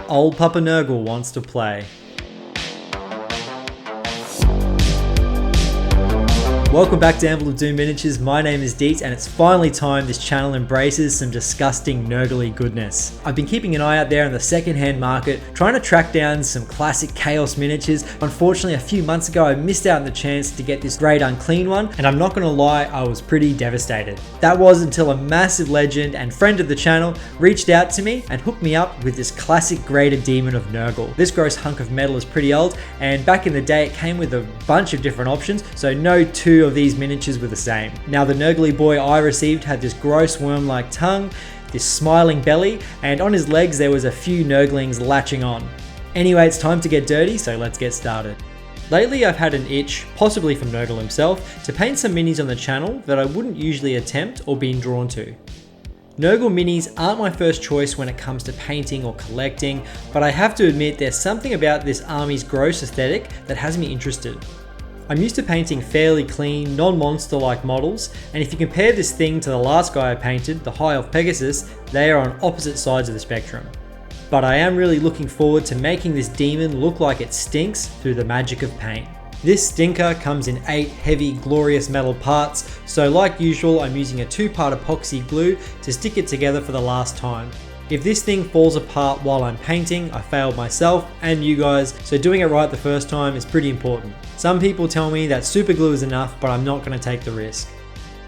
Old Papa Nurgle wants to play. Welcome back to Anvil of Doom Miniatures. My name is Deets and it's finally time this channel embraces some disgusting Nurgle-y goodness. I've been keeping an eye out there in the second-hand market, trying to track down some classic Chaos miniatures. Unfortunately, a few months ago I missed out on the chance to get this great Unclean one, and I'm not going to lie, I was pretty devastated. That was until a massive legend and friend of the channel reached out to me and hooked me up with this classic graded demon of Nurgle. This gross hunk of metal is pretty old, and back in the day it came with a bunch of different options, so no two of these miniatures were the same. Now the Nurgle boy I received had this gross worm-like tongue, this smiling belly, and on his legs there was a few Nurglings latching on. Anyway, it's time to get dirty, so let's get started. Lately I've had an itch, possibly from Nurgle himself, to paint some minis on the channel that I wouldn't usually attempt or been drawn to. Nurgle minis aren't my first choice when it comes to painting or collecting, but I have to admit there's something about this army's gross aesthetic that has me interested. I'm used to painting fairly clean, non-monster-like models, and if you compare this thing to the last guy I painted, the High of Pegasus, they are on opposite sides of the spectrum. But I am really looking forward to making this demon look like it stinks through the magic of paint. This stinker comes in 8 heavy, glorious metal parts, so like usual I'm using a 2-part epoxy glue to stick it together for the last time. If this thing falls apart while I'm painting, I failed myself and you guys, so doing it right the first time is pretty important. Some people tell me that super glue is enough, but I'm not going to take the risk.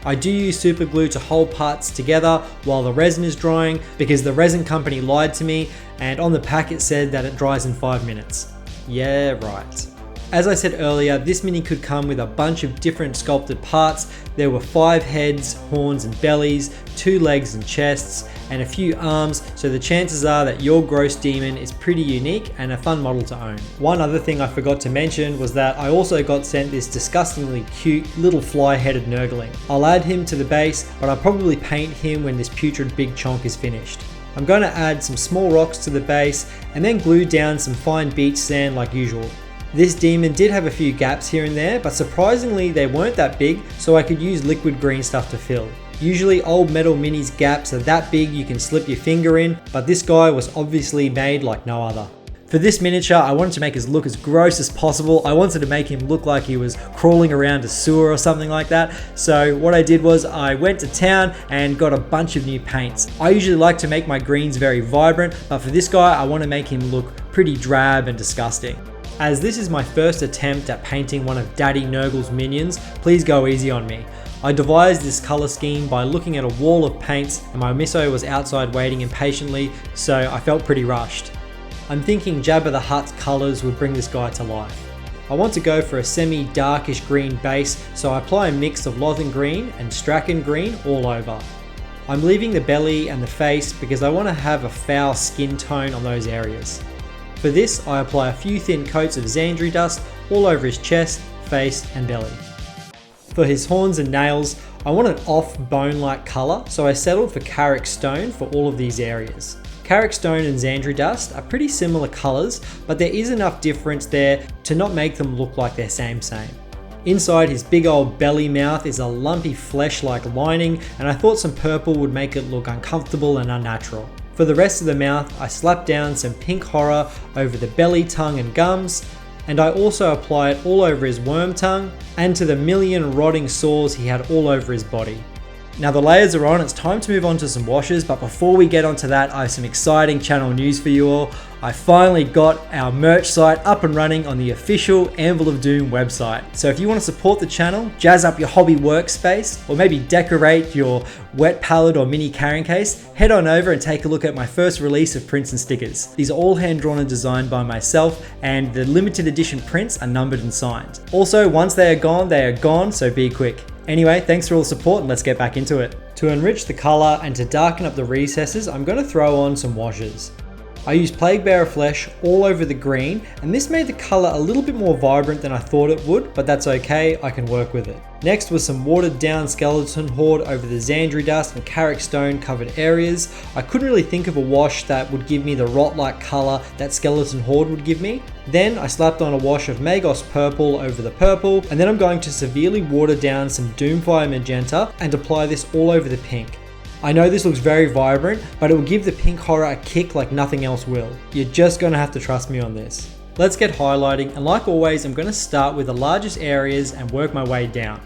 I do use super glue to hold parts together while the resin is drying because the resin company lied to me and on the pack it said that it dries in 5 minutes. Yeah, right. As I said earlier, this mini could come with a bunch of different sculpted parts. There were 5 heads, horns and bellies, 2 legs and chests, and a few arms, so the chances are that your gross demon is pretty unique and a fun model to own. One other thing I forgot to mention was that I also got sent this disgustingly cute little fly-headed Nurgling. I'll add him to the base, but I'll probably paint him when this putrid big chonk is finished. I'm going to add some small rocks to the base and then glue down some fine beach sand like usual. This demon did have a few gaps here and there, but surprisingly they weren't that big, so I could use liquid green stuff to fill. Usually old metal minis gaps are that big you can slip your finger in, but this guy was obviously made like no other. For this miniature, I wanted to make his look as gross as possible. I wanted to make him look like he was crawling around a sewer or something like that. So what I did was I went to town and got a bunch of new paints. I usually like to make my greens very vibrant, but for this guy, I want to make him look pretty drab and disgusting. As this is my first attempt at painting one of Daddy Nurgle's minions, please go easy on me. I devised this colour scheme by looking at a wall of paints and my misso was outside waiting impatiently, so I felt pretty rushed. I'm thinking Jabba the Hutt's colours would bring this guy to life. I want to go for a semi-darkish green base, so I apply a mix of Lothian green and Strachan green all over. I'm leaving the belly and the face because I want to have a foul skin tone on those areas. For this, I apply a few thin coats of Xandri dust all over his chest, face and belly. For his horns and nails, I want an off bone-like colour, so I settled for Carrick stone for all of these areas. Carrick stone and Xandri dust are pretty similar colours, but there is enough difference there to not make them look like they're same. Inside his big old belly mouth is a lumpy flesh-like lining, and I thought some purple would make it look uncomfortable and unnatural. For the rest of the mouth, I slapped down some pink horror over the belly, tongue and gums, and I also apply it all over his worm tongue and to the million rotting sores he had all over his body. Now the layers are on, it's time to move on to some washes, but before we get onto that, I have some exciting channel news for you all. I finally got our merch site up and running on the official Anvil of Doom website. So if you want to support the channel, jazz up your hobby workspace, or maybe decorate your wet palette or mini carrying case, head on over and take a look at my first release of prints and stickers. These are all hand drawn and designed by myself, and the limited edition prints are numbered and signed. Also, once they are gone, so be quick. Anyway, thanks for all the support and let's get back into it. To enrich the colour and to darken up the recesses, I'm going to throw on some washes. I used Plaguebearer Flesh all over the green, and this made the colour a little bit more vibrant than I thought it would, but that's okay, I can work with it. Next was some watered down Skeleton Horde over the Xandri dust and Carrick stone covered areas. I couldn't really think of a wash that would give me the rot-like colour that Skeleton Horde would give me. Then I slapped on a wash of Magos Purple over the purple, and then I'm going to severely water down some Doomfire Magenta and apply this all over the pink. I know this looks very vibrant, but it will give the pink horror a kick like nothing else will. You're just gonna have to trust me on this. Let's get highlighting, and like always, I'm gonna start with the largest areas and work my way down.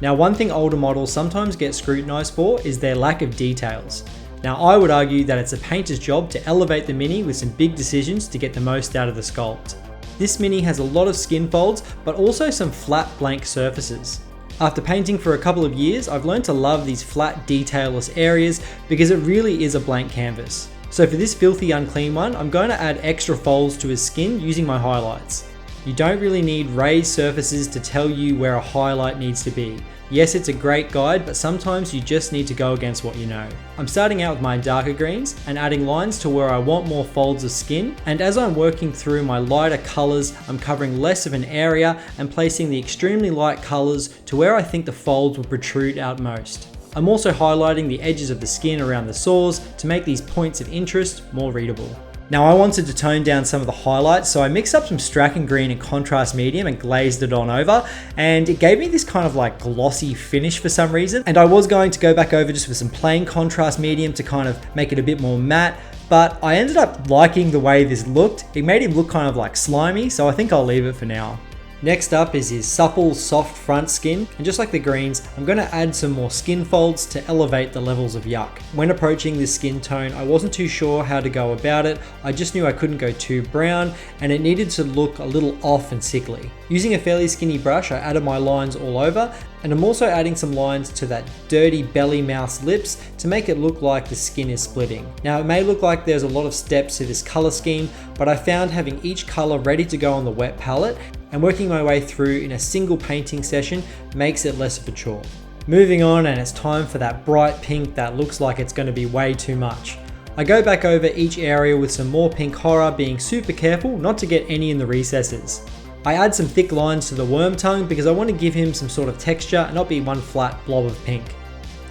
Now, one thing older models sometimes get scrutinized for is their lack of details. Now, I would argue that it's a painter's job to elevate the Mini with some big decisions to get the most out of the sculpt. This Mini has a lot of skin folds, but also some flat blank surfaces. After painting for a couple of years, I've learned to love these flat, detailless areas because it really is a blank canvas. So for this filthy unclean one, I'm going to add extra folds to his skin using my highlights. You don't really need raised surfaces to tell you where a highlight needs to be. Yes, it's a great guide, but sometimes you just need to go against what you know. I'm starting out with my darker greens and adding lines to where I want more folds of skin, and as I'm working through my lighter colors, I'm covering less of an area and placing the extremely light colors to where I think the folds will protrude out most. I'm also highlighting the edges of the skin around the sores to make these points of interest more readable. Now, I wanted to tone down some of the highlights, so I mixed up some Strachan green and contrast medium and glazed it on over, and it gave me this kind of like glossy finish for some reason. And I was going to go back over just with some plain contrast medium to kind of make it a bit more matte, but I ended up liking the way this looked. It made him look kind of like slimy, so I think I'll leave it for now. Next up is his supple, soft front skin, and just like the greens, I'm going to add some more skin folds to elevate the levels of yuck. When approaching this skin tone, I wasn't too sure how to go about it. I just knew I couldn't go too brown, and it needed to look a little off and sickly. Using a fairly skinny brush, I added my lines all over, and I'm also adding some lines to that dirty belly mouse lips to make it look like the skin is splitting. Now, it may look like there's a lot of steps to this color scheme, but I found having each color ready to go on the wet palette and working my way through in a single painting session makes it less of a chore. Moving on, and it's time for that bright pink that looks like it's going to be way too much. I go back over each area with some more pink horror, being super careful not to get any in the recesses. I add some thick lines to the worm tongue because I want to give him some sort of texture and not be one flat blob of pink.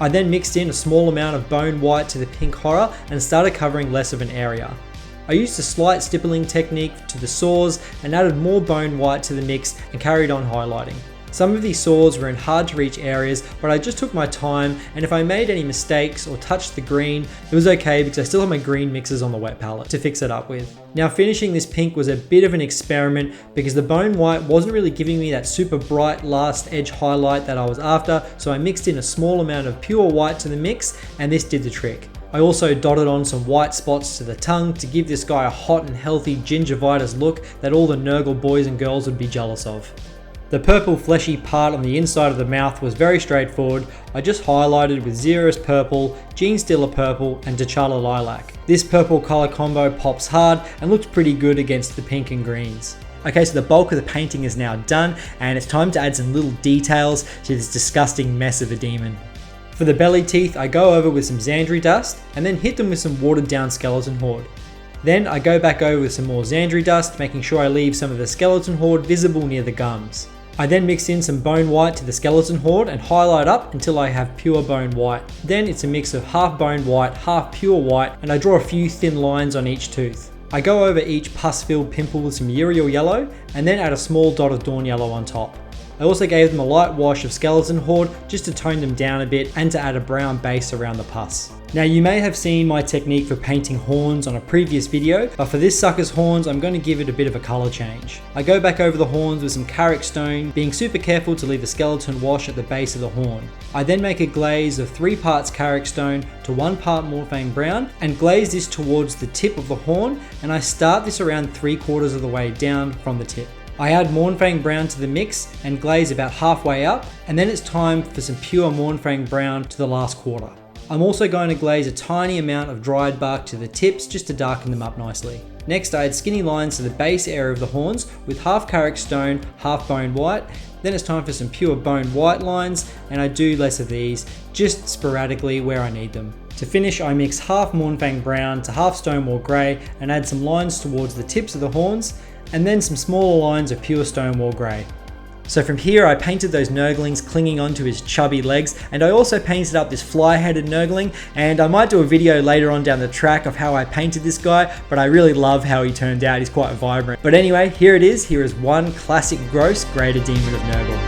I then mixed in a small amount of bone white to the pink horror and started covering less of an area. I used a slight stippling technique to the sores and added more bone white to the mix and carried on highlighting. Some of these sores were in hard to reach areas, but I just took my time, and if I made any mistakes or touched the green, it was okay because I still have my green mixes on the wet palette to fix it up with. Now, finishing this pink was a bit of an experiment because the bone white wasn't really giving me that super bright last edge highlight that I was after, so I mixed in a small amount of pure white to the mix, and this did the trick. I also dotted on some white spots to the tongue to give this guy a hot and healthy gingivitis look that all the Nurgle boys and girls would be jealous of. The purple fleshy part on the inside of the mouth was very straightforward. I just highlighted with Xeris purple, Genestealer purple, and T'Challa lilac. This purple color combo pops hard and looks pretty good against the pink and greens. Okay, so the bulk of the painting is now done, and it's time to add some little details to this disgusting mess of a demon. For the belly teeth, I go over with some Xandri dust and then hit them with some watered down skeleton horde. Then I go back over with some more Xandri dust, making sure I leave some of the skeleton horde visible near the gums. I then mix in some bone white to the skeleton horde and highlight up until I have pure bone white. Then it's a mix of half bone white, half pure white, and I draw a few thin lines on each tooth. I go over each pus-filled pimple with some Uriel yellow and then add a small dot of Dawn yellow on top. I also gave them a light wash of skeleton horde just to tone them down a bit and to add a brown base around the pus. Now, you may have seen my technique for painting horns on a previous video, but for this sucker's horns, I'm going to give it a bit of a color change. I go back over the horns with some Carrick stone, being super careful to leave a skeleton wash at the base of the horn. I then make a glaze of 3 parts Carrick stone to 1 part Morphane brown and glaze this towards the tip of the horn, and I start this around 3/4 of the way down from the tip. I add Mornfang brown to the mix and glaze about halfway up, and then it's time for some pure Mornfang brown to the last quarter. I'm also going to glaze a tiny amount of dried bark to the tips just to darken them up nicely. Next, I add skinny lines to the base area of the horns with half Carrick stone, half bone white. Then it's time for some pure bone white lines, and I do less of these, just sporadically where I need them. To finish, I mix half Mornfang brown to half Stonewall grey and add some lines towards the tips of the horns, and then some smaller lines of pure Stonewall grey. So from here, I painted those Nurglings clinging onto his chubby legs, and I also painted up this fly-headed Nurgling, and I might do a video later on down the track of how I painted this guy, but I really love how he turned out. He's quite vibrant. But anyway, here it is. Here is one classic gross Greater Demon of Nurgle.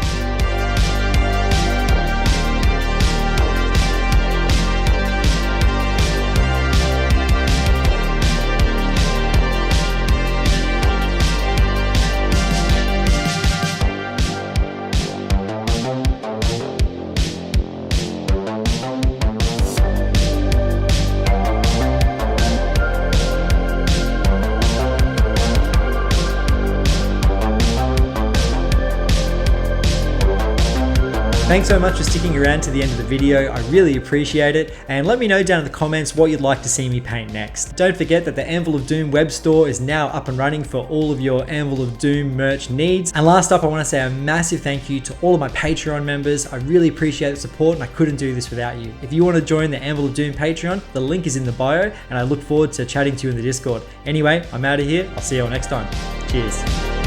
Thanks so much for sticking around to the end of the video. I really appreciate it. And let me know down in the comments what you'd like to see me paint next. Don't forget that the Anvil of Doom web store is now up and running for all of your Anvil of Doom merch needs. And last up, I want to say a massive thank you to all of my Patreon members. I really appreciate the support and I couldn't do this without you. If you want to join the Anvil of Doom Patreon, the link is in the bio and I look forward to chatting to you in the Discord. Anyway, I'm out of here. I'll see you all next time. Cheers.